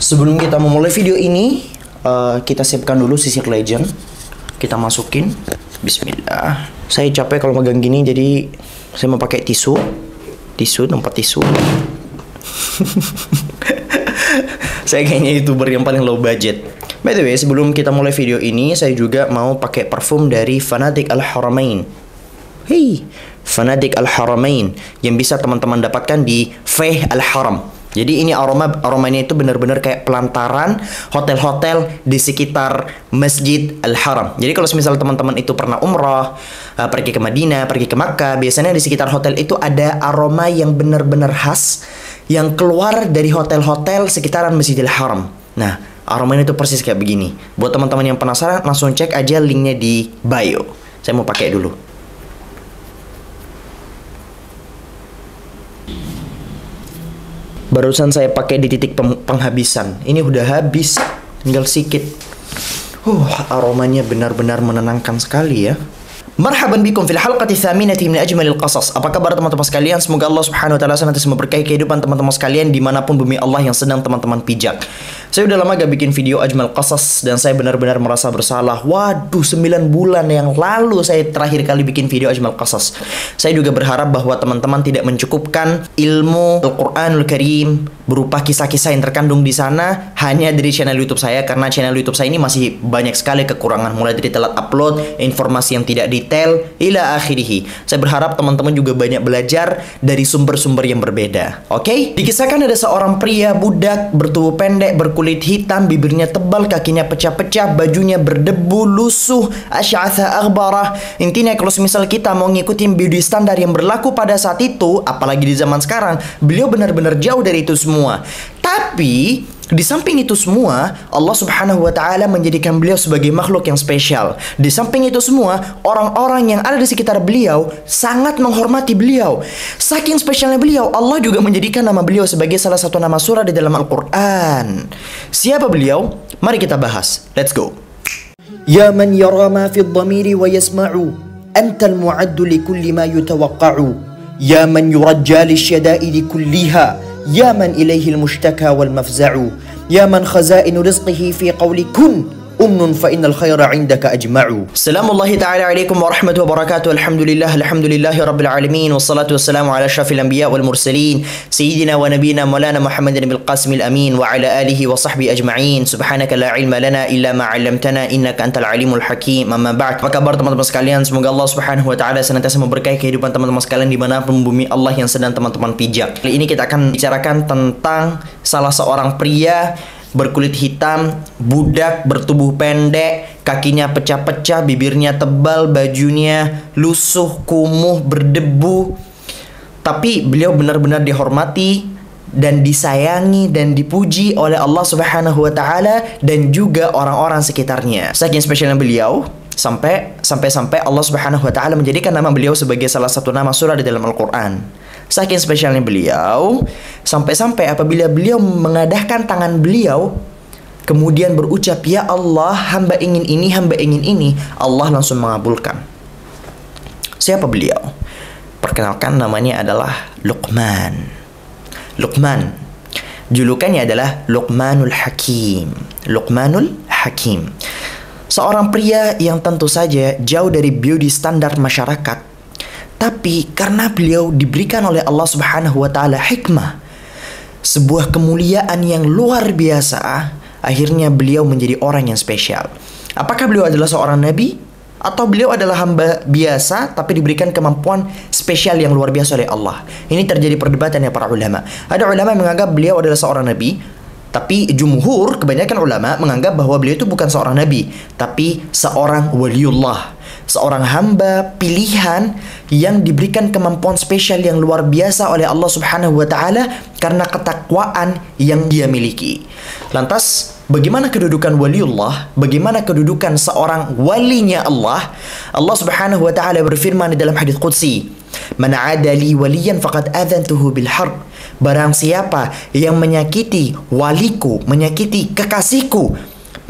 Sebelum kita memulai video ini, kita siapkan dulu sisir legend. Kita masukin. Bismillah. Saya capek kalau megang gini, jadi saya mau pakai tisu. Tempat tisu. Saya kayaknya YouTuber yang paling low budget. By the way, sebelum kita mulai video ini, saya juga mau pakai parfum dari Fanatic Al-Haramain. Hey, Fanatic Al-Haramain yang bisa teman-teman dapatkan di Faih Al-Haram. Jadi ini aromanya itu benar-benar kayak pelantaran hotel-hotel di sekitar Masjid Al-Haram. Jadi kalau misal teman-teman itu pernah umrah, pergi ke Madinah, pergi ke Makkah, biasanya di sekitar hotel itu ada aroma yang benar-benar khas yang keluar dari hotel-hotel sekitaran Masjidil Haram. Nah, aromanya itu persis kayak begini. Buat teman-teman yang penasaran, langsung cek aja linknya di bio. Saya mau pakai dulu. Barusan saya pakai di titik penghabisan. Ini udah habis, tinggal sedikit. Aromanya benar-benar menenangkan sekali ya. Marhaban bikum fil halqati tsaminati min ajmalil qasas. Apa kabar teman-teman sekalian? Semoga Allah Subhanahu wa taala senantiasa memberkahi kehidupan teman-teman sekalian dimanapun bumi Allah yang sedang teman-teman pijak. Saya udah lama gak bikin video Ajmal Qasas dan saya benar-benar merasa bersalah. Waduh, 9 bulan yang lalu saya terakhir kali bikin video Ajmal Qasas. Saya juga berharap bahwa teman-teman tidak mencukupkan ilmu Al-Quranul Karim berupa kisah-kisah yang terkandung di sana hanya dari channel YouTube saya, karena channel YouTube saya ini masih banyak sekali kekurangan, mulai dari telat upload, informasi yang tidak detail, ila akhirih. Saya berharap teman-teman juga banyak belajar dari sumber-sumber yang berbeda. Oke? Dikisahkan ada seorang pria budak bertubuh pendek, berkulit hitam, bibirnya tebal, kakinya pecah-pecah, bajunya berdebu, lusuh, asy'atha aghbarah. Intinya kalau misal kita mau ngikutin beauty standar yang berlaku pada saat itu, apalagi di zaman sekarang, beliau benar-benar jauh dari itu semua. Tapi di samping itu semua, Allah Subhanahu wa taala menjadikan beliau sebagai makhluk yang spesial. Di samping itu semua, orang-orang yang ada di sekitar beliau sangat menghormati beliau. Saking spesialnya beliau, Allah juga menjadikan nama beliau sebagai salah satu nama surah di dalam Al-Quran. Siapa beliau? Mari kita bahas. Let's go. Ya man yara ma fi dhamiri wa yasma'u, anta al-mu'addu li kulli ma yutawaqqa'u. Ya man yurajja li syada'idi kulliha, يا من إليه المشتكى والمفزع يا من خزائن رزقه في قول كن فإن الخير عندك أجمع. السلام الله تعالى عليكم ورحمة وبركاته. الحمد لله رب العالمين والصلاة والسلام على أشرف الأنبياء والمرسلين سيدنا ونبينا مولانا محمد بن القاسم الأمين وعلى آله وصحبه أجمعين. سبحانك لا علم لنا إلا ما علمتنا إنك أنت العليم الحكيم. أما بعد, apa kabar teman-teman sekalian? Semoga Allah Subhanahu wa taala senantiasa memberkahi kehidupan teman-teman sekalian dimanapun bumi Allah yang sedang teman-teman pijak. Kali ini kita akan bicarakan tentang salah seorang pria berkulit hitam, budak, bertubuh pendek, kakinya pecah-pecah, bibirnya tebal, bajunya lusuh, kumuh, berdebu. Tapi beliau benar-benar dihormati dan disayangi dan dipuji oleh Allah Subhanahu wa taala dan juga orang-orang sekitarnya. Saking spesialnya beliau, sampai Allah Subhanahu wa taala menjadikan nama beliau sebagai salah satu nama surah di dalam Al-Quran. Saking spesialnya beliau, sampai-sampai apabila beliau mengadahkan tangan beliau, kemudian berucap, ya Allah, hamba ingin ini, Allah langsung mengabulkan. Siapa beliau? Perkenalkan, namanya adalah Luqman. Luqman, julukannya adalah Luqmanul Hakim. Luqmanul Hakim, seorang pria yang tentu saja jauh dari beauty standar masyarakat. Tapi karena beliau diberikan oleh Allah Subhanahu wa taala hikmah, sebuah kemuliaan yang luar biasa, akhirnya beliau menjadi orang yang spesial. Apakah beliau adalah seorang nabi atau beliau adalah hamba biasa tapi diberikan kemampuan spesial yang luar biasa oleh Allah? Ini terjadi perdebatan ya para ulama. Ada ulama yang menganggap beliau adalah seorang nabi, tapi jumhur, kebanyakan ulama menganggap bahwa beliau itu bukan seorang nabi, tapi seorang waliullah, seorang hamba pilihan yang diberikan kemampuan spesial yang luar biasa oleh Allah Subhanahu wa taala karena ketakwaan yang dia miliki. Lantas, bagaimana kedudukan waliullah? Bagaimana kedudukan seorang walinya Allah? Allah Subhanahu wa taala berfirman di dalam hadis qudsi, "Man 'ada li waliyan faqad adzantuhu bil harb." Barang siapa yang menyakiti waliku, menyakiti kekasihku,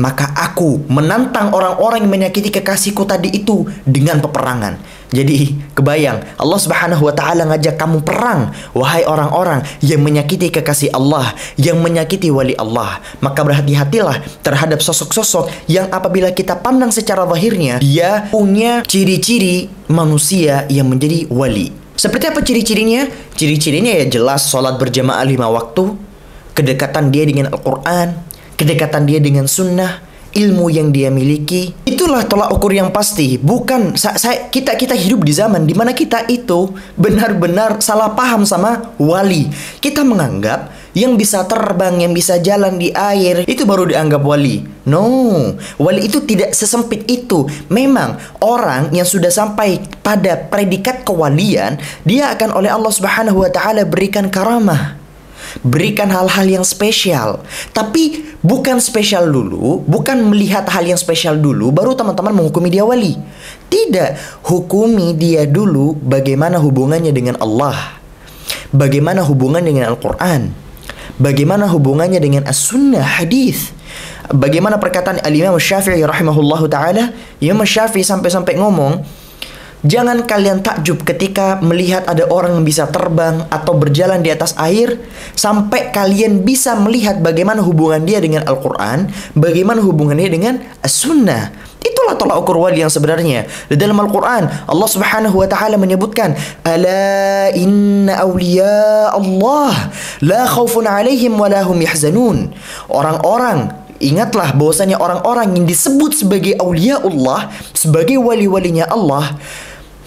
maka aku menantang orang-orang yang menyakiti kekasihku tadi itu dengan peperangan. Jadi kebayang Allah Subhanahu wa ta'ala ngajak kamu perang, wahai orang-orang yang menyakiti kekasih Allah, yang menyakiti wali Allah. Maka berhati-hatilah terhadap sosok-sosok yang apabila kita pandang secara zahirnya dia punya ciri-ciri manusia yang menjadi wali. Seperti apa ciri-cirinya? Ciri-cirinya ya jelas sholat berjamaah 5 waktu, kedekatan dia dengan Al-Quran, kedekatan dia dengan sunnah, ilmu yang dia miliki. Itulah tolak ukur yang pasti. Bukan kita hidup di zaman di mana kita itu benar-benar salah paham sama wali. Kita menganggap yang bisa terbang, yang bisa jalan di air itu baru dianggap wali. No, wali itu tidak sesempit itu. Memang orang yang sudah sampai pada predikat kewalian, dia akan oleh Allah Subhanahu wa ta'ala berikan karamah, berikan hal-hal yang spesial. Tapi bukan spesial dulu, bukan melihat hal yang spesial dulu baru teman-teman menghukumi dia wali. Tidak, hukumi dia dulu bagaimana hubungannya dengan Allah, bagaimana hubungan dengan Al-Quran, bagaimana hubungannya dengan as-sunnah, hadis. Bagaimana perkataan Al-Imam Syafi'i rahimahullahu ta'ala. Imam Syafi'i sampai-sampai ngomong, jangan kalian takjub ketika melihat ada orang yang bisa terbang atau berjalan di atas air, sampai kalian bisa melihat bagaimana hubungan dia dengan Al-Quran, bagaimana hubungannya dengan As-Sunnah. Itulah tolak ukur wali yang sebenarnya. Di dalam Al-Quran Allah Subhanahu wa ta'ala menyebutkan, ala inna awliya Allah la khawfun alaihim wa la hum yahzanun. Ingatlah bahwasanya orang-orang yang disebut sebagai awliya Allah, sebagai wali-walinya Allah,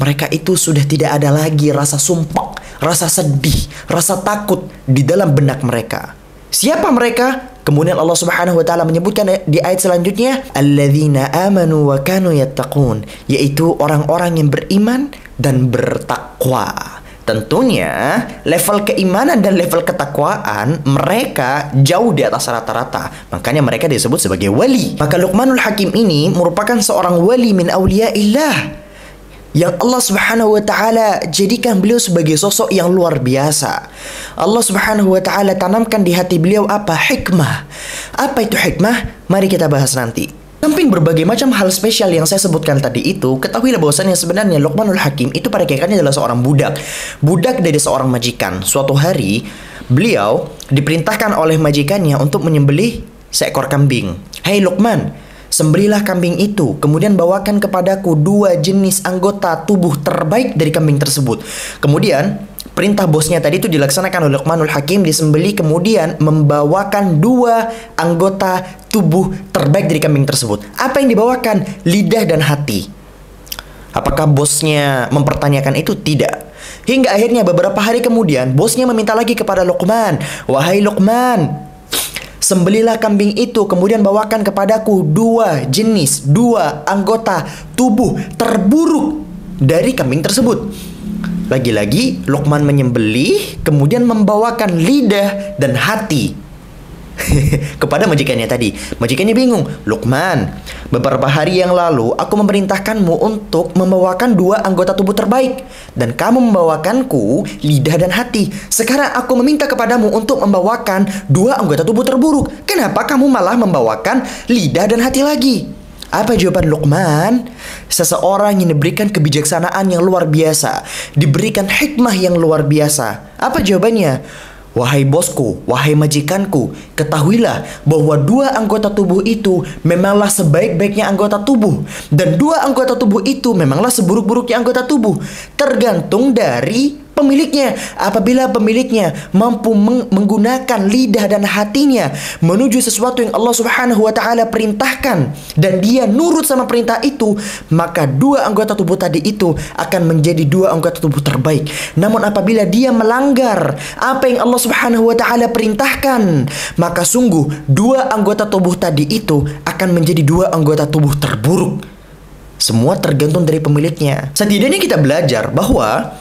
mereka itu sudah tidak ada lagi rasa sumpah, rasa sedih, rasa takut di dalam benak mereka. Siapa mereka? Kemudian Allah Subhanahu wa ta'ala menyebutkan di ayat selanjutnya, alladzina amanu wa kanu yattaqun, yaitu orang-orang yang beriman dan bertakwa. Tentunya level keimanan dan level ketakwaan mereka jauh di atas rata-rata. Makanya mereka disebut sebagai wali. Maka Luqmanul Hakim ini merupakan seorang wali min awliyaillah, yang Allah Subhanahu wa ta'ala jadikan beliau sebagai sosok yang luar biasa. Allah Subhanahu wa ta'ala tanamkan di hati beliau apa? Hikmah. Apa itu hikmah? Mari kita bahas nanti. Samping berbagai macam hal spesial yang saya sebutkan tadi itu, ketahuilah bahwasannya sebenarnya Luqmanul Hakim itu pada hakikatnya adalah seorang budak. Budak dari seorang majikan. Suatu hari beliau diperintahkan oleh majikannya untuk menyembelih seekor kambing. Hei Luqman, sembelihlah kambing itu, kemudian bawakan kepadaku 2 jenis anggota tubuh terbaik dari kambing tersebut. Kemudian perintah bosnya tadi itu dilaksanakan oleh Luqmanul Hakim, disembelih, kemudian membawakan 2 anggota tubuh terbaik dari kambing tersebut. Apa yang dibawakan? Lidah dan hati. Apakah bosnya mempertanyakan itu? Tidak. Hingga akhirnya beberapa hari kemudian bosnya meminta lagi kepada Luqman, wahai Luqman, sembelihlah kambing itu, kemudian bawakan kepadaku 2 jenis, 2 anggota tubuh terburuk dari kambing tersebut. Lagi-lagi Luqman menyembelih, kemudian membawakan lidah dan hati kepada majikannya tadi. Majikannya bingung. Luqman, beberapa hari yang lalu aku memerintahkanmu untuk membawakan 2 anggota tubuh terbaik, dan kamu membawakanku lidah dan hati. Sekarang aku meminta kepadamu untuk membawakan 2 anggota tubuh terburuk. Kenapa kamu malah membawakan lidah dan hati lagi? Apa jawaban Luqman? Seseorang yang diberikan kebijaksanaan yang luar biasa, diberikan hikmah yang luar biasa. Apa jawabannya? Wahai bosku, wahai majikanku, ketahuilah bahwa 2 anggota tubuh itu memanglah sebaik-baiknya anggota tubuh, dan 2 anggota tubuh itu memanglah seburuk-buruknya anggota tubuh. Tergantung dari pemiliknya. Apabila pemiliknya mampu menggunakan lidah dan hatinya menuju sesuatu yang Allah Subhanahu wa ta'ala perintahkan, dan dia nurut sama perintah itu, maka 2 anggota tubuh tadi itu akan menjadi 2 anggota tubuh terbaik. Namun apabila dia melanggar apa yang Allah Subhanahu wa ta'ala perintahkan, maka sungguh 2 anggota tubuh tadi itu akan menjadi 2 anggota tubuh terburuk. Semua tergantung dari pemiliknya. Setidaknya kita belajar bahwa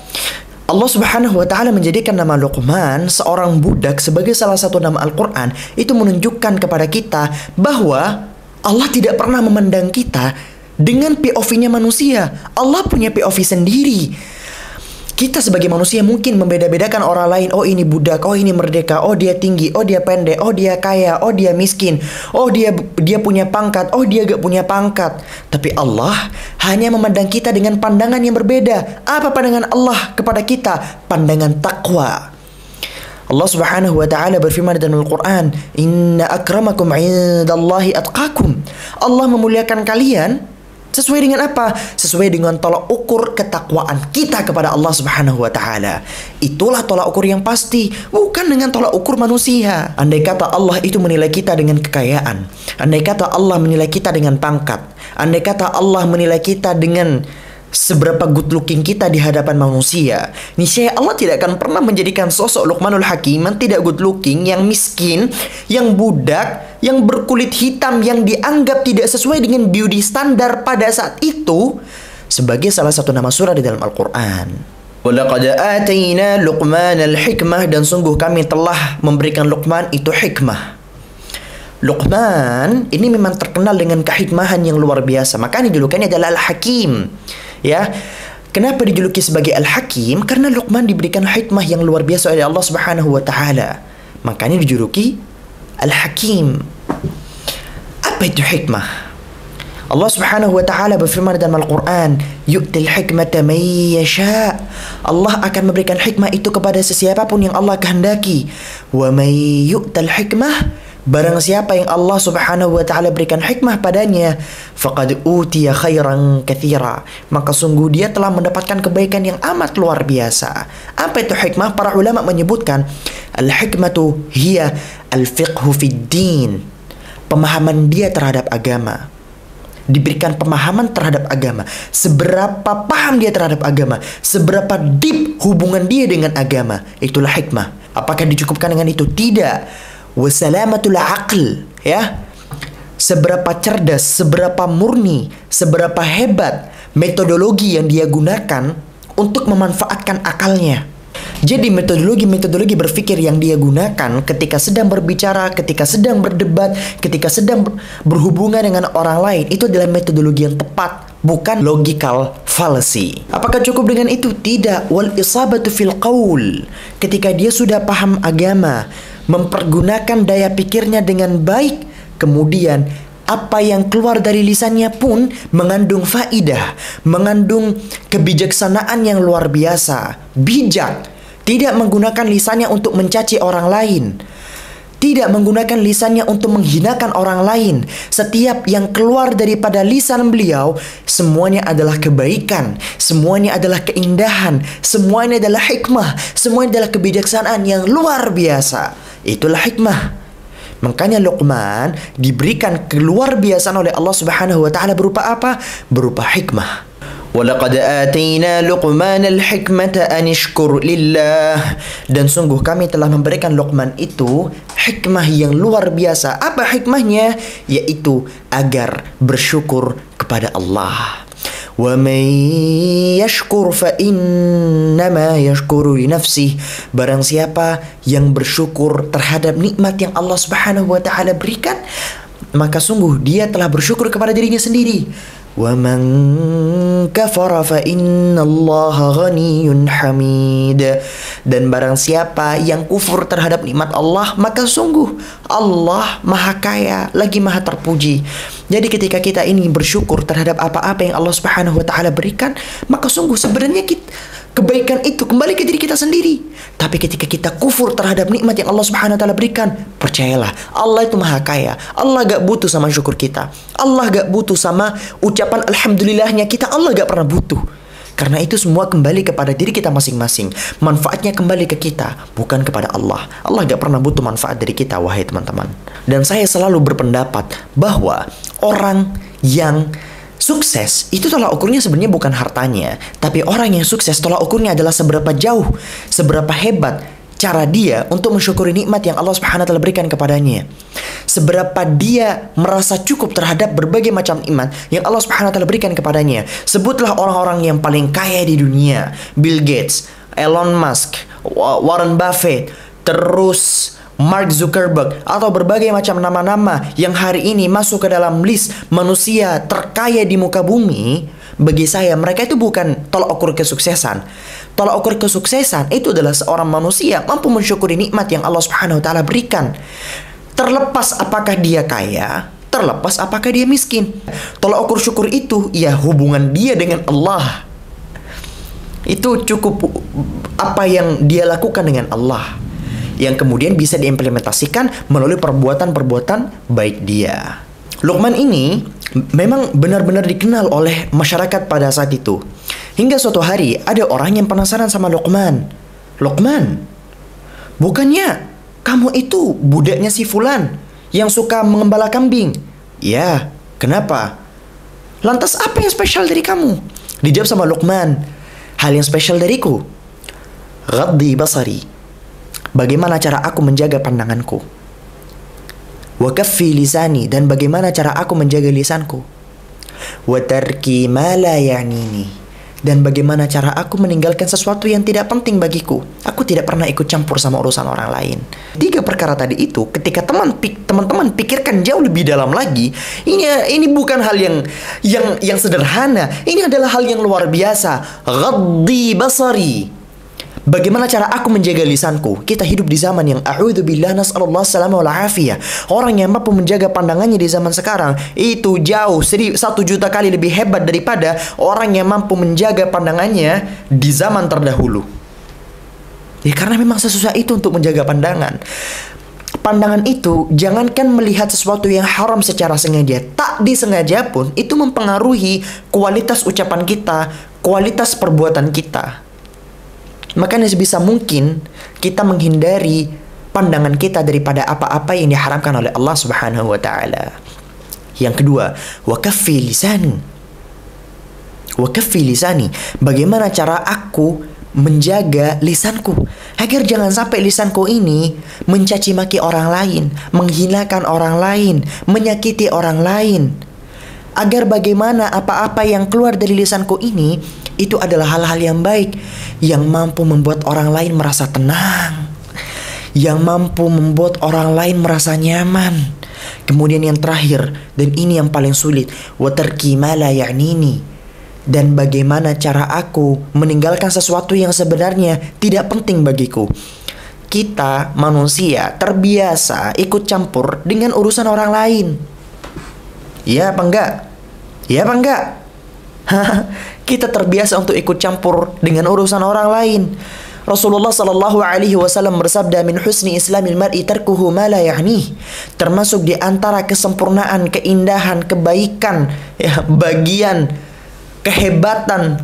Allah Subhanahu wa ta'ala menjadikan nama Luqman, seorang budak, sebagai salah satu nama Al-Quran. Itu menunjukkan kepada kita bahwa Allah tidak pernah memandang kita dengan POV-nya manusia. Allah punya POV sendiri. Kita sebagai manusia mungkin membeda-bedakan orang lain. Oh ini budak, oh ini merdeka, oh dia tinggi, oh dia pendek, oh dia kaya, oh dia miskin, oh dia punya pangkat, oh dia gak punya pangkat. Tapi Allah hanya memandang kita dengan pandangan yang berbeda. Apa pandangan Allah kepada kita? Pandangan takwa. Allah Subhanahu wa taala berfirman dalam Al-Qur'an, "Inna akramakum 'indallahi atqakum." Allah memuliakan kalian sesuai dengan apa? Sesuai dengan tolak ukur ketakwaan kita kepada Allah Subhanahu wa taala. Itulah tolak ukur yang pasti, bukan dengan tolak ukur manusia. Andai kata Allah itu menilai kita dengan kekayaan, andai kata Allah menilai kita dengan pangkat, andai kata Allah menilai kita dengan seberapa good looking kita di hadapan manusia, niscaya Allah tidak akan pernah menjadikan sosok Luqmanul Hakim yang tidak good looking, yang miskin, yang budak, yang berkulit hitam, yang dianggap tidak sesuai dengan beauty standar pada saat itu sebagai salah satu nama surah di dalam Al-Quran. Walaqad atayna Luqman al-hikmah, dan sungguh kami telah memberikan Luqman itu hikmah. Luqman ini memang terkenal dengan kehikmahan yang luar biasa, makanya dijulukannya adalah Al-Hakim. Ya, kenapa dijuluki sebagai Al-Hakim? Karena Luqman diberikan hikmah yang luar biasa oleh Allah Subhanahu wa taala. Makanya dijuluki Al-Hakim. Apa itu hikmah? Allah Subhanahu wa taala berfirman dalam Al-Qur'an, "Yu'til hikmata man yasha." Allah akan memberikan hikmah itu kepada sesiapa pun yang Allah kehendaki. Wa may yu'tal hikmah, barang siapa yang Allah Subhanahu wa taala berikan hikmah padanya, faqad utiya khairan katsira, maka sungguh dia telah mendapatkan kebaikan yang amat luar biasa. Apa itu hikmah? Para ulama menyebutkan al-hikmatu hiya al-fiqhu fid din. Pemahaman dia terhadap agama. Diberikan pemahaman terhadap agama. Seberapa paham dia terhadap agama, seberapa deep hubungan dia dengan agama. Itulah hikmah. Apakah dicukupkan dengan itu? Tidak. Wasalamatul aql, ya. Seberapa cerdas, seberapa murni, seberapa hebat metodologi yang dia gunakan untuk memanfaatkan akalnya. Jadi metodologi berpikir yang dia gunakan ketika sedang berbicara, ketika sedang berdebat, ketika sedang berhubungan dengan orang lain, itu adalah metodologi yang tepat, bukan logical fallacy. Apakah cukup dengan itu? Tidak. Wal isabatu fil qaul. Ketika dia sudah paham agama, mempergunakan daya pikirnya dengan baik, kemudian apa yang keluar dari lisannya pun mengandung faidah, mengandung kebijaksanaan yang luar biasa. Bijak, tidak menggunakan lisannya untuk mencaci orang lain, tidak menggunakan lisannya untuk menghinakan orang lain. Setiap yang keluar daripada lisan beliau, semuanya adalah kebaikan, semuanya adalah keindahan, semuanya adalah hikmah, semuanya adalah kebijaksanaan yang luar biasa. Itulah hikmah. Makanya Luqman diberikan keluar biasaan oleh Allah Subhanahu wa taala berupa apa? Berupa hikmah. Walaqad atayna Luqman al-hikmata an ishkur lillah. Dan sungguh kami telah memberikan Luqman itu hikmah yang luar biasa. Apa hikmahnya? Yaitu agar bersyukur kepada Allah. Wa man yashkur fa innama yashkuru li nafsihi. Barang siapa yang bersyukur terhadap nikmat yang Allah Subhanahu wa taala berikan, maka sungguh dia telah bersyukur kepada dirinya sendiri. Wa man kafara fa innallaha ghaniyyun hamid. Dan barang siapa yang kufur terhadap nikmat Allah, maka sungguh Allah Maha Kaya lagi Maha Terpuji. Jadi ketika kita ini bersyukur terhadap apa-apa yang Allah Subhanahu wa taala berikan, maka sungguh sebenarnya kebaikan itu kembali ke diri kita sendiri. Tapi ketika kita kufur terhadap nikmat yang Allah Subhanahu wa taala berikan, percayalah, Allah itu Maha Kaya. Allah gak butuh sama syukur kita. Allah gak butuh sama ucapan alhamdulillahnya kita. Allah gak pernah butuh. Karena itu semua kembali kepada diri kita masing-masing. Manfaatnya kembali ke kita, bukan kepada Allah. Allah gak pernah butuh manfaat dari kita, wahai teman-teman. Dan saya selalu berpendapat bahwa orang yang sukses itu tolak ukurnya sebenarnya bukan hartanya, tapi orang yang sukses tolak ukurnya adalah seberapa jauh, seberapa hebat cara dia untuk mensyukuri nikmat yang Allah Subhanahu wa taala berikan kepadanya. Seberapa dia merasa cukup terhadap berbagai macam nikmat yang Allah Subhanahu wa taala berikan kepadanya. Sebutlah orang-orang yang paling kaya di dunia, Bill Gates, Elon Musk, Warren Buffett, terus Mark Zuckerberg, atau berbagai macam nama-nama yang hari ini masuk ke dalam list manusia terkaya di muka bumi. Bagi saya mereka itu bukan tolak ukur kesuksesan. Tolak ukur kesuksesan itu adalah seorang manusia mampu mensyukuri nikmat yang Allah Subhanahu wa taala berikan. Terlepas apakah dia kaya, terlepas apakah dia miskin. Tolak ukur syukur itu ya hubungan dia dengan Allah. Itu cukup apa yang dia lakukan dengan Allah, yang kemudian bisa diimplementasikan melalui perbuatan-perbuatan baik dia. Luqman ini memang benar-benar dikenal oleh masyarakat pada saat itu. Hingga suatu hari ada orang yang penasaran sama Luqman. Luqman, bukannya kamu itu budaknya si Fulan yang suka mengembala kambing? Ya, kenapa? Lantas apa yang spesial dari kamu? Dijawab sama Luqman, hal yang spesial dariku, ghaddi basari, bagaimana cara aku menjaga pandanganku. Wa kaffi lisani, dan bagaimana cara aku menjaga lisanku. Wa tarki ma la ya'nini, dan bagaimana cara aku meninggalkan sesuatu yang tidak penting bagiku. Aku tidak pernah ikut campur sama urusan orang lain. 3 perkara tadi itu ketika teman-teman pikirkan jauh lebih dalam lagi, ini bukan hal yang sederhana. Ini adalah hal yang luar biasa. Ghaddi basari, bagaimana cara aku menjaga lisanku? Kita hidup di zaman yang a'udzubillah nas'alullah salamah wal afiyah. Orang yang mampu menjaga pandangannya di zaman sekarang itu jauh 1 juta kali lebih hebat daripada orang yang mampu menjaga pandangannya di zaman terdahulu. Ya karena memang sesusah itu untuk menjaga pandangan. Pandangan itu jangankan melihat sesuatu yang haram secara sengaja, tak disengaja pun itu mempengaruhi kualitas ucapan kita, kualitas perbuatan kita. Makanya sebisa mungkin kita menghindari pandangan kita daripada apa-apa yang diharamkan oleh Allah Subhanahu wa taala. Yang kedua, wa kaffi lisani. Wa kaffi lisani, bagaimana cara aku menjaga lisanku agar jangan sampai lisanku ini mencaci maki orang lain, menghinakan orang lain, menyakiti orang lain. Agar bagaimana apa-apa yang keluar dari lisanku ini itu adalah hal-hal yang baik, yang mampu membuat orang lain merasa tenang, yang mampu membuat orang lain merasa nyaman. Kemudian yang terakhir, dan ini yang paling sulit, wa tarki ma la ya'nini, dan bagaimana cara aku meninggalkan sesuatu yang sebenarnya tidak penting bagiku. Kita manusia terbiasa ikut campur dengan urusan orang lain. Ya apa enggak? Ya apa enggak? Kita terbiasa untuk ikut campur dengan urusan orang lain. Rasulullah sallallahu alaihi wasallam bersabda, min husni islamil mar'i tarkuhu ma la ya'nih. Termasuk di antara kesempurnaan, keindahan, kebaikan, ya, bagian kehebatan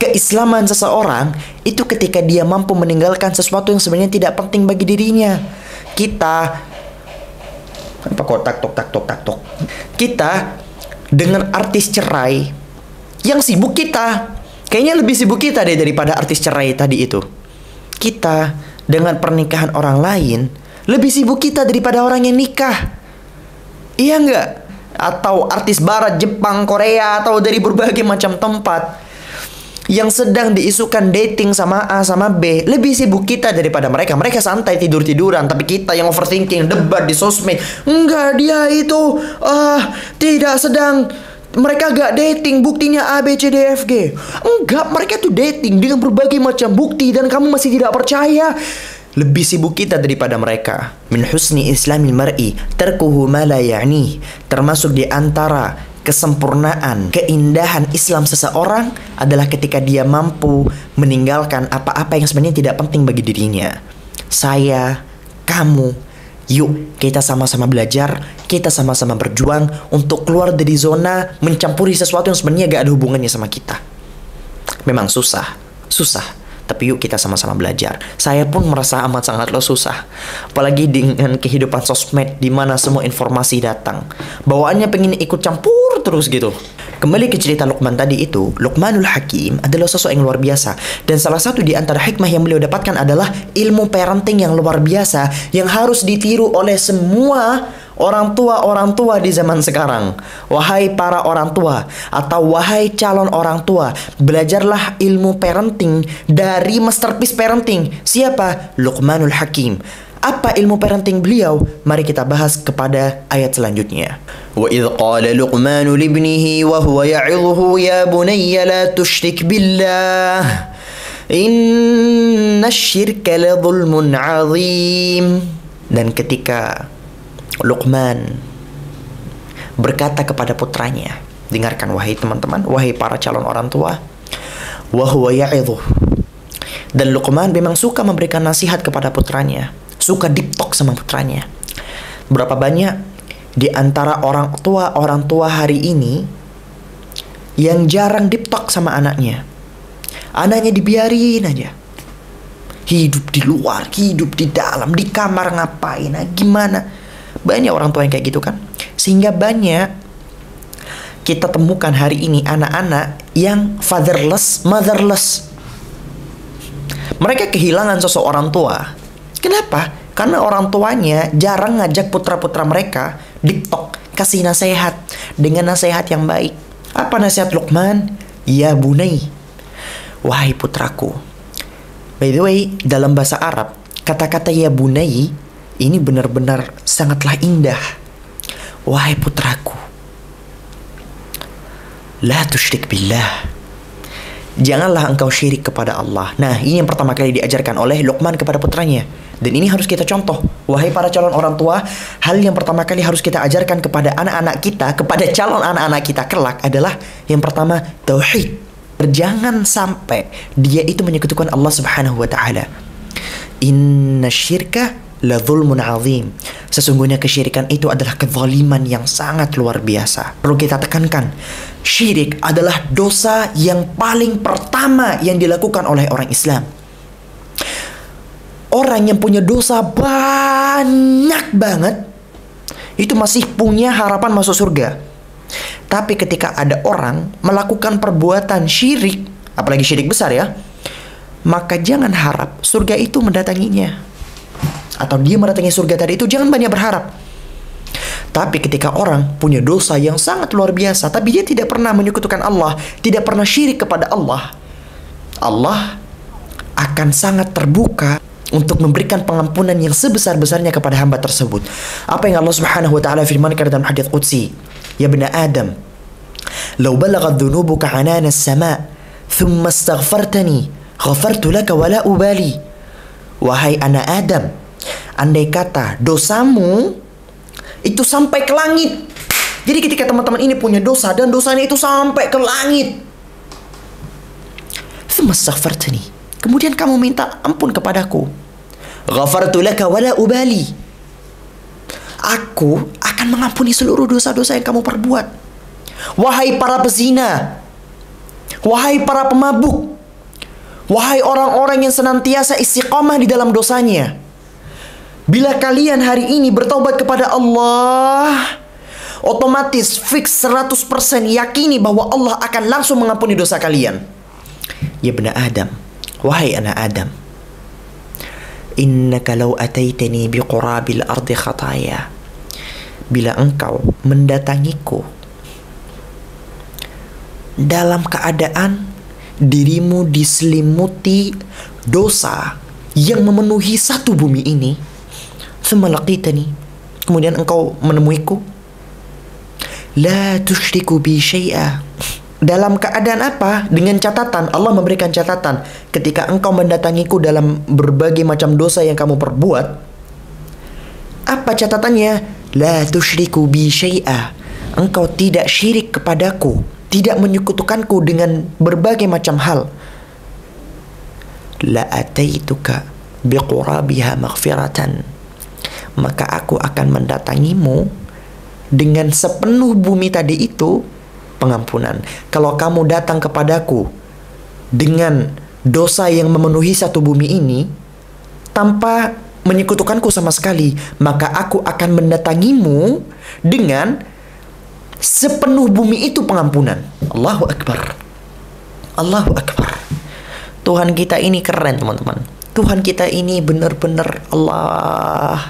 keislaman seseorang itu ketika dia mampu meninggalkan sesuatu yang sebenarnya tidak penting bagi dirinya. Kita apa kok tak tok. Kita dengan artis cerai yang sibuk kita, kayaknya lebih sibuk kita deh daripada artis cerai tadi itu. Kita dengan pernikahan orang lain lebih sibuk kita daripada orang yang nikah. Iya enggak? Atau artis barat, Jepang, Korea, atau dari berbagai macam tempat yang sedang diisukan dating sama A sama B, lebih sibuk kita daripada mereka. Mereka santai tidur-tiduran, tapi kita yang overthinking, debat di sosmed. Enggak, dia itu tidak sedang, mereka gak dating, buktinya A, B, C, D, F, G. Enggak, mereka tuh dating dengan berbagai macam bukti dan kamu masih tidak percaya. Lebih sibuk kita daripada mereka. Min husni islamil mar'i tarkuhu ma la ya'nih. Termasuk di antara kesempurnaan, keindahan Islam seseorang adalah ketika dia mampu meninggalkan apa-apa yang sebenarnya tidak penting bagi dirinya. Saya, kamu, yuk kita sama-sama belajar, kita sama-sama berjuang untuk keluar dari zona mencampuri sesuatu yang sebenarnya gak ada hubungannya sama kita. Memang susah, tapi yuk kita sama-sama belajar. Saya pun merasa amat sangat susah, apalagi dengan kehidupan sosmed di mana semua informasi datang. Bawaannya pengen ikut campur terus gitu. Kembali ke cerita Luqman tadi itu, Luqmanul Hakim adalah sosok yang luar biasa. Dan salah satu di antara hikmah yang beliau dapatkan adalah ilmu parenting yang luar biasa, yang harus ditiru oleh semua orang tua di zaman sekarang. Wahai para orang tua atau wahai calon orang tua, belajarlah ilmu parenting dari masterpiece parenting. Siapa? Luqmanul Hakim. Apa ilmu parenting beliau? Mari kita bahas kepada ayat selanjutnya. Wa idh qala Luqmanu libnihi wa huwa ya'idhuhu ya bunayya la tusyrik billah Inna syirka la zulmun azim. Dan ketika Luqman berkata kepada putranya, dengarkan wahai teman-teman, wahai para calon orang tua, wa huwa ya'idhu. Dan Luqman memang suka memberikan nasihat kepada putranya, suka deep talk sama putranya. Berapa banyak di antara orang tua hari ini yang jarang deep talk sama anaknya. Anaknya dibiarin aja, hidup di luar, hidup di dalam, di kamar ngapain, gimana. Banyak orang tua yang kayak gitu kan. Sehingga banyak kita temukan hari ini anak-anak yang fatherless, motherless. Mereka kehilangan sosok orang tua. Kenapa? Karena orang tuanya jarang ngajak putra-putra mereka deep talk, kasih nasihat dengan nasihat yang baik. Apa nasihat Luqman? Ya bunai, wahai putraku. By the way, dalam bahasa Arab, kata-kata ya bunai ini benar-benar sangatlah indah. Wahai putraku, la tusyrik billah. Janganlah engkau syirik kepada Allah. Nah, ini yang pertama kali diajarkan oleh Luqman kepada putranya. Dan ini harus kita contoh. Wahai para calon orang tua, hal yang pertama kali harus kita ajarkan kepada anak-anak kita, kepada calon anak-anak kita kelak adalah yang pertama, tauhid. Jangan sampai dia itu menyekutukan Allah Subhanahu wa taala. Inna syirka la zulmun azim. Sesungguhnya kesyirikan itu adalah kezaliman yang sangat luar biasa. Perlu kita tekankan, syirik adalah dosa yang paling pertama yang dilakukan oleh orang Islam. Orang yang punya dosa banyak banget itu masih punya harapan masuk surga. Tapi ketika ada orang melakukan perbuatan syirik, apalagi syirik besar ya, maka jangan harap surga itu mendatanginya, atau dia mendatangi surga tadi itu, jangan banyak berharap. Tapi ketika orang punya dosa yang sangat luar biasa, tapi dia tidak pernah menyekutukan Allah, tidak pernah syirik kepada Allah, Allah akan sangat terbuka untuk memberikan pengampunan yang sebesar-besarnya kepada hamba tersebut. Apa yang Allah Subhanahu wa taala firmankan dalam hadits qudsi, ya bani Adam, law balaghat dhunubuka 'anana as-sama' thumma astaghfartani ghafartu laka wa la ubali. Wahai anak Adam, andai kata dosamu itu sampai ke langit. Jadi ketika teman-teman ini punya dosa dan dosanya itu sampai ke langit, thumma astaghfartani, kemudian kamu minta ampun kepadaku, ghafartu laka wa la ubali, aku akan mengampuni seluruh dosa-dosa yang kamu perbuat. Wahai para pezina, wahai para pemabuk, wahai orang-orang yang senantiasa istiqamah di dalam dosanya, bila kalian hari ini bertaubat kepada Allah, otomatis fix 100% yakini bahwa Allah akan langsung mengampuni dosa kalian. Ya bani Adam, wahai anak Adam, innaka law ataitani biqurabil ardi khataya, bila engkau mendatangiku dalam keadaan dirimu diselimuti dosa yang memenuhi satu bumi ini, thumma laqitani, kemudian engkau menemuiku, la tusyriku bi syai'a, dalam keadaan apa? Dengan catatan, Allah memberikan catatan, ketika engkau mendatangiku dalam berbagai macam dosa yang kamu perbuat, apa catatannya? La tusyriku bi syai'a, engkau tidak syirik kepadaku, tidak menyekutukanku dengan berbagai macam hal. La ataituka biqurabiha maghfiratan, maka aku akan mendatangimu dengan sepenuh bumi tadi itu pengampunan. Kalau kamu datang kepadaku dengan dosa yang memenuhi satu bumi ini tanpa menyekutukanku sama sekali, maka aku akan mendatangimu dengan sepenuh bumi itu pengampunan. Allahu Akbar, Allahu Akbar. Tuhan kita ini keren teman-teman. Tuhan kita ini benar-benar Allah.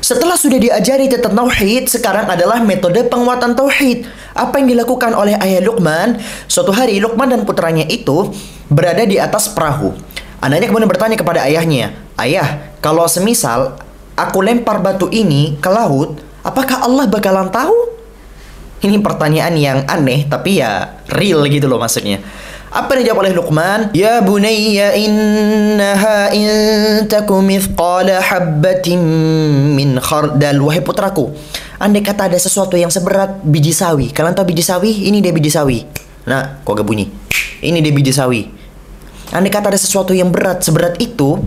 Setelah sudah diajari tentang tauhid, sekarang adalah metode penguatan tauhid. Apa yang dilakukan oleh ayah Luqman? Suatu hari Luqman dan putranya itu berada di atas perahu. Anaknya kemudian bertanya kepada ayahnya, "Ayah, kalau semisal aku lempar batu ini ke laut, apakah Allah bakalan tahu?" Ini pertanyaan yang aneh, tapi ya real gitu loh maksudnya. Apa yang dijawab oleh Luqman? Ya bunayya innaha in taku mithqala habbatin min khardal. Wahai putraku, andai kata ada sesuatu yang seberat biji sawi. Kalian tahu biji sawi? Ini dia biji sawi. Nah, kok gak bunyi? Ini dia biji sawi. Andai kata ada sesuatu yang berat seberat itu,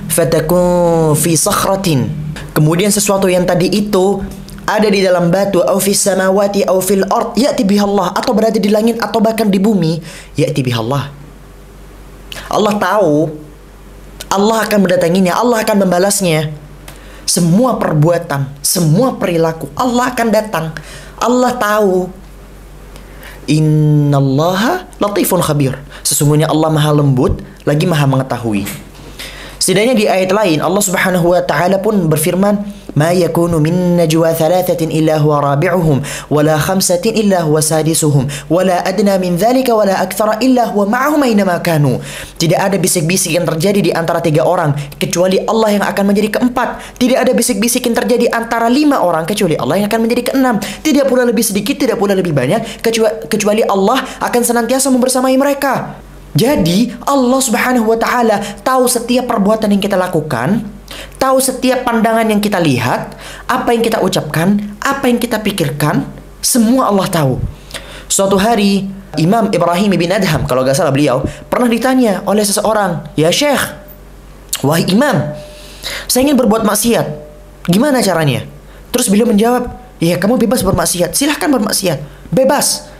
fatakun fi sakhratin. Kemudian sesuatu yang tadi itu ada di dalam batu, au fis samawati au fil ard, ya'ti bihallah, atau berada di langit atau bahkan di bumi, ya'ti bihallah. Allah tahu, Allah akan mendatanginya, Allah akan membalasnya. Semua perbuatan, semua perilaku, Allah akan datang. Allah tahu. Innallaha latifun khabir. Sesungguhnya Allah maha lembut, lagi maha mengetahui. Setidaknya di ayat lain Allah Subhanahu wa taala pun berfirman, "Ma yakunu min najwa thalathatin illa huwa rabi'uhum wa la khamsatin illa huwa sadisuhum wa la adna min dzalika wa la aktsara illa huwa ma'ahum aina ma kanu." Tidak ada bisik-bisik yang terjadi di antara 3 orang kecuali Allah yang akan menjadi keempat. Tidak ada bisik-bisik yang terjadi antara 5 orang kecuali Allah yang akan menjadi keenam. Tidak pula lebih sedikit, tidak pula lebih banyak kecuali Allah akan senantiasa membersamai mereka. Jadi Allah Subhanahu wa taala tahu setiap perbuatan yang kita lakukan, tahu setiap pandangan yang kita lihat, apa yang kita ucapkan, apa yang kita pikirkan, semua Allah tahu. Suatu hari Imam Ibrahim bin Adham, kalau gak salah beliau, pernah ditanya oleh seseorang, "Ya Syekh, wahai Imam, saya ingin berbuat maksiat, gimana caranya?" Terus beliau menjawab, "Ya kamu bebas bermaksiat, silahkan bermaksiat, bebas.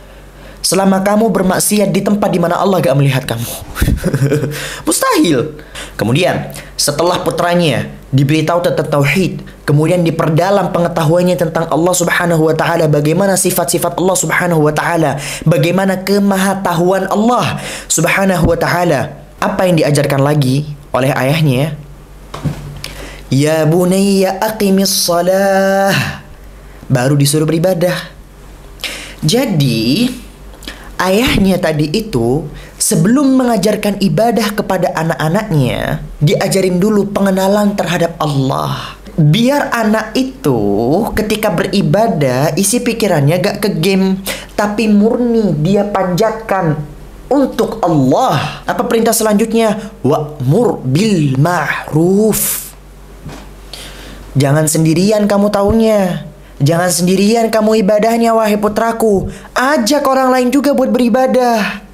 Selama kamu bermaksiat di tempat di mana Allah gak melihat kamu." Mustahil. Kemudian setelah putranya diberitahu tentang tauhid, kemudian diperdalam pengetahuannya tentang Allah Subhanahu wa taala, bagaimana sifat-sifat Allah Subhanahu wa taala, bagaimana kemahatauan Allah Subhanahu wa taala, apa yang diajarkan lagi oleh ayahnya? Ya bunayya aqimis shalah. Baru disuruh beribadah. Jadi ayahnya tadi itu sebelum mengajarkan ibadah kepada anak-anaknya, diajarin dulu pengenalan terhadap Allah. Biar anak itu ketika beribadah isi pikirannya gak ke game, tapi murni dia panjatkan untuk Allah. Apa perintah selanjutnya? Wa'mur bil ma'ruf. Jangan sendirian kamu taunya. Jangan sendirian kamu ibadahnya, wahai putraku. Ajak orang lain juga buat beribadah.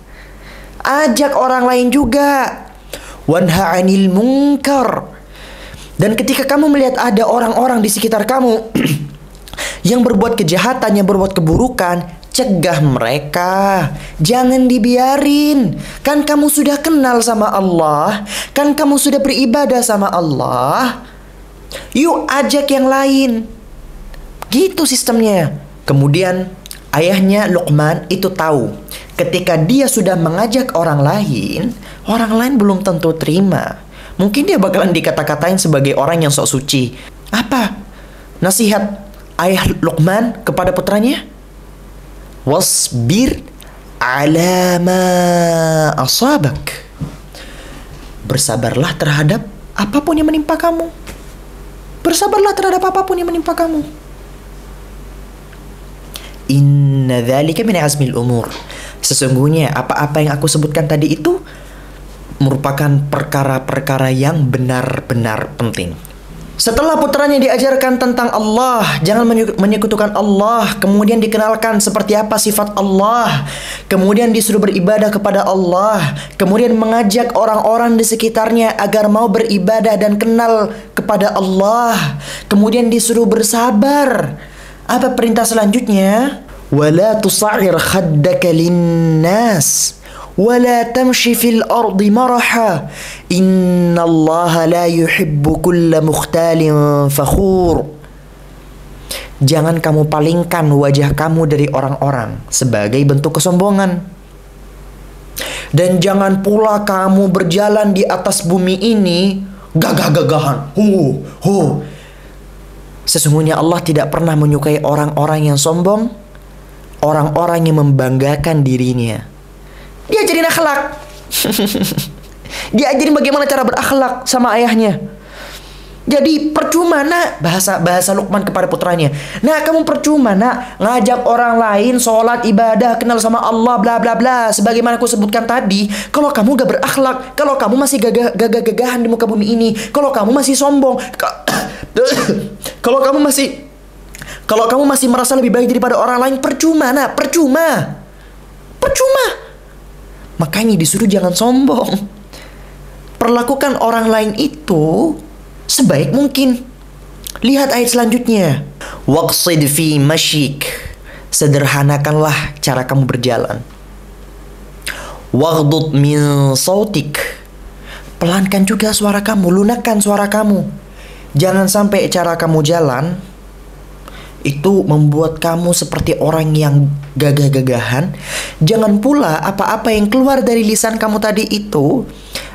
Ajak orang lain juga. Wanha 'anil munkar. Dan ketika kamu melihat ada orang-orang di sekitar kamu yang berbuat kejahatan, yang berbuat keburukan, cegah mereka. Jangan dibiarin. Kan kamu sudah kenal sama Allah, kan kamu sudah beribadah sama Allah. Yuk ajak yang lain. Gitu sistemnya. Kemudian ayahnya Luqman itu tahu ketika dia sudah mengajak orang lain belum tentu terima. Mungkin dia bakalan dikata-katain sebagai orang yang sok suci. Apa nasihat ayah Luqman kepada putranya? Wasbir ala ma asabak. Bersabarlah terhadap apapun yang menimpa kamu. Bersabarlah terhadap apapun yang menimpa kamu. Inna dzalika min azmil umur. Sesungguhnya apa-apa yang aku sebutkan tadi itu merupakan perkara-perkara yang benar-benar penting. Setelah putranya diajarkan tentang Allah, jangan menyekutukan Allah, kemudian dikenalkan seperti apa sifat Allah, kemudian disuruh beribadah kepada Allah, kemudian mengajak orang-orang di sekitarnya agar mau beribadah dan kenal kepada Allah, kemudian disuruh bersabar. Apa perintah selanjutnya? Wala tusa'ir khaddaka linnas wala tamshi fil ardi maraha innallaha la yuhibbu kulla mukhtalin fakhur. Jangan kamu palingkan wajah kamu dari orang-orang sebagai bentuk kesombongan. Dan jangan pula kamu berjalan di atas bumi ini gagah-gagahan. Sesungguhnya Allah tidak pernah menyukai orang-orang yang sombong, orang-orang yang membanggakan dirinya. Diajarin akhlak. Diajarin bagaimana cara berakhlak sama ayahnya. Jadi percuma nak, bahasa Luqman kepada putranya. Nah, kamu percuma nak ngajak orang lain sholat, ibadah, kenal sama Allah, bla bla bla. Sebagaimana aku sebutkan tadi, kalau kamu gak berakhlak, kalau kamu masih gagah-gagahan di muka bumi ini, kalau kamu masih sombong, kalau kamu masih merasa lebih baik daripada orang lain, percuma nak, percuma. Makanya disuruh jangan sombong. Perlakukan orang lain itu sebaik mungkin. Lihat ayat selanjutnya. Waqsid fi masyik. Sederhanakanlah cara kamu berjalan. Waghdud min sautik. Pelankan juga suara kamu, lunakkan suara kamu. Jangan sampai cara kamu jalan itu membuat kamu seperti orang yang gagah-gagahan. Jangan pula apa-apa yang keluar dari lisan kamu tadi itu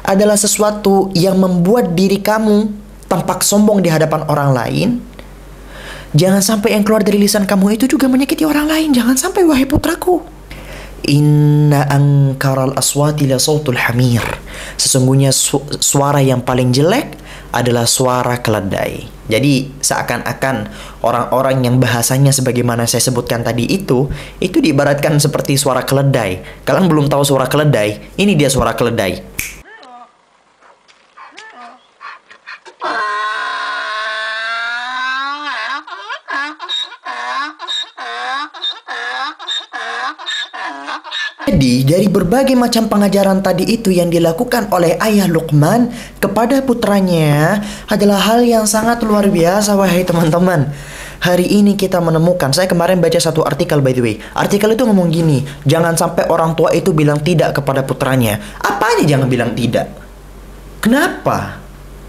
adalah sesuatu yang membuat diri kamu tampak sombong di hadapan orang lain. Jangan sampai yang keluar dari lisan kamu itu juga menyakiti orang lain. Jangan sampai, wahai putraku. Inna ankaral aswati la sautul hamir. Sesungguhnya suara yang paling jelek adalah suara keledai. Jadi seakan-akan orang-orang yang bahasanya sebagaimana saya sebutkan tadi itu diibaratkan seperti suara keledai. Kalian belum tahu suara keledai? Ini dia suara keledai. Jadi dari berbagai macam pengajaran tadi itu yang dilakukan oleh ayah Luqman kepada putranya adalah hal yang sangat luar biasa, wahai teman-teman. Hari ini kita menemukan, saya kemarin baca satu artikel by the way. Artikel itu ngomong gini, jangan sampai orang tua itu bilang tidak kepada putranya. Apa aja jangan bilang tidak. Kenapa?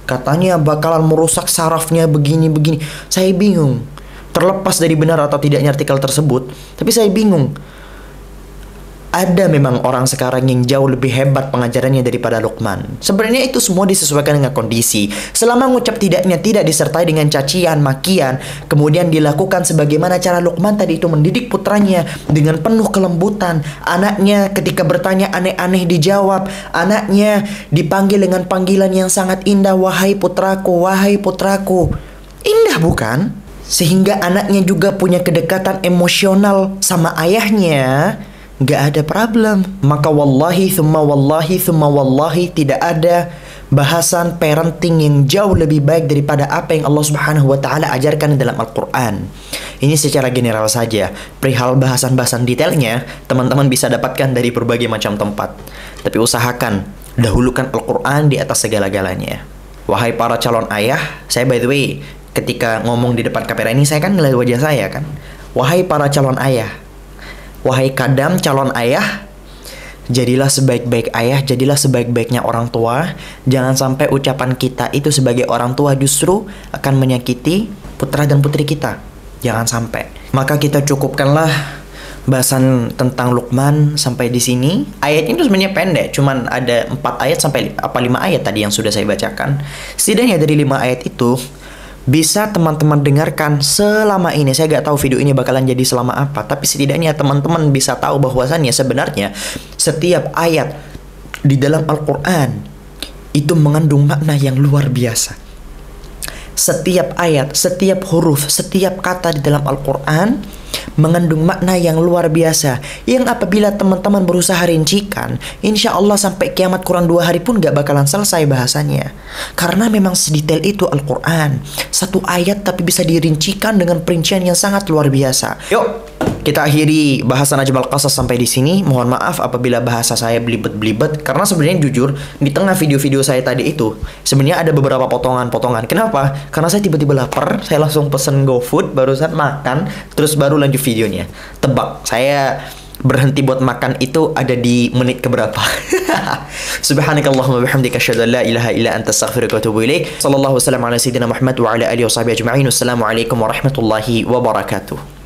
Katanya bakalan merusak sarafnya begini-begini. Saya bingung. Terlepas dari benar atau tidaknya artikel tersebut, tapi saya bingung. Ada memang orang sekarang yang jauh lebih hebat pengajarannya daripada Luqman. Sebenarnya itu semua disesuaikan dengan kondisi. Selama ngucap tidaknya tidak disertai dengan cacian, makian, kemudian dilakukan sebagaimana cara Luqman tadi itu mendidik putranya dengan penuh kelembutan. Anaknya ketika bertanya aneh-aneh dijawab. Anaknya dipanggil dengan panggilan yang sangat indah, wahai putraku, wahai putraku. Indah bukan? Sehingga anaknya juga punya kedekatan emosional sama ayahnya. Gak ada problem. Maka wallahi thumma wallahi tidak ada bahasan parenting yang jauh lebih baik daripada apa yang Allah Subhanahu wa taala ajarkan dalam Al-Qur'an. Ini secara general saja. Perihal bahasan-bahasan detailnya teman-teman bisa dapatkan dari berbagai macam tempat. Tapi usahakan dahulukan Al-Qur'an di atas segala-galanya. Wahai para calon ayah, saya by the way ketika ngomong di depan kamera ini saya kan ngeliat wajah saya kan. Wahai para calon ayah, wahai kadam calon ayah, jadilah sebaik-baik ayah, jadilah sebaik-baiknya orang tua. Jangan sampai ucapan kita itu sebagai orang tua justru akan menyakiti putra dan putri kita. Jangan sampai. Maka kita cukupkanlah bahasan tentang Luqman sampai di sini. Ayatnya itu sebenarnya pendek, cuman ada 4 ayat sampai 5 ayat tadi yang sudah saya bacakan. Setidaknya dari 5 ayat itu bisa teman-teman dengarkan selama ini. Saya gak tahu video ini bakalan jadi selama apa, tapi setidaknya teman-teman bisa tahu bahwasannya sebenarnya setiap ayat di dalam Al-Quran itu mengandung makna yang luar biasa. Setiap ayat, setiap huruf, setiap kata di dalam Al-Quran mengandung makna yang luar biasa, yang apabila teman-teman berusaha rincikan, insya Allah sampai kiamat kurang 2 hari pun gak bakalan selesai bahasannya. Karena memang sedetail itu Al-Quran. Satu ayat tapi bisa dirincikan dengan perincian yang sangat luar biasa. Yuk kita akhiri bahasan Najm Al-Qasas sampai di sini. Mohon maaf apabila bahasa saya belibet-belibet, karena sebenarnya jujur di tengah video-video saya tadi itu sebenarnya ada beberapa potongan-potongan. Kenapa? Karena saya tiba-tiba lapar, saya langsung pesen GoFood, barusan makan, terus baru lanjut videonya. Tebak, saya berhenti buat makan itu ada di menit keberapa? Subhanakallahumma bihamdika asyhadu an la ilaha illa anta astaghfiruka wa atubu ilaik. Sallallahu wasallam ala sayyidina Muhammad wa ala alihi washabihi ajma'in. Wassalamu alaikum warahmatullahi wabarakatuh.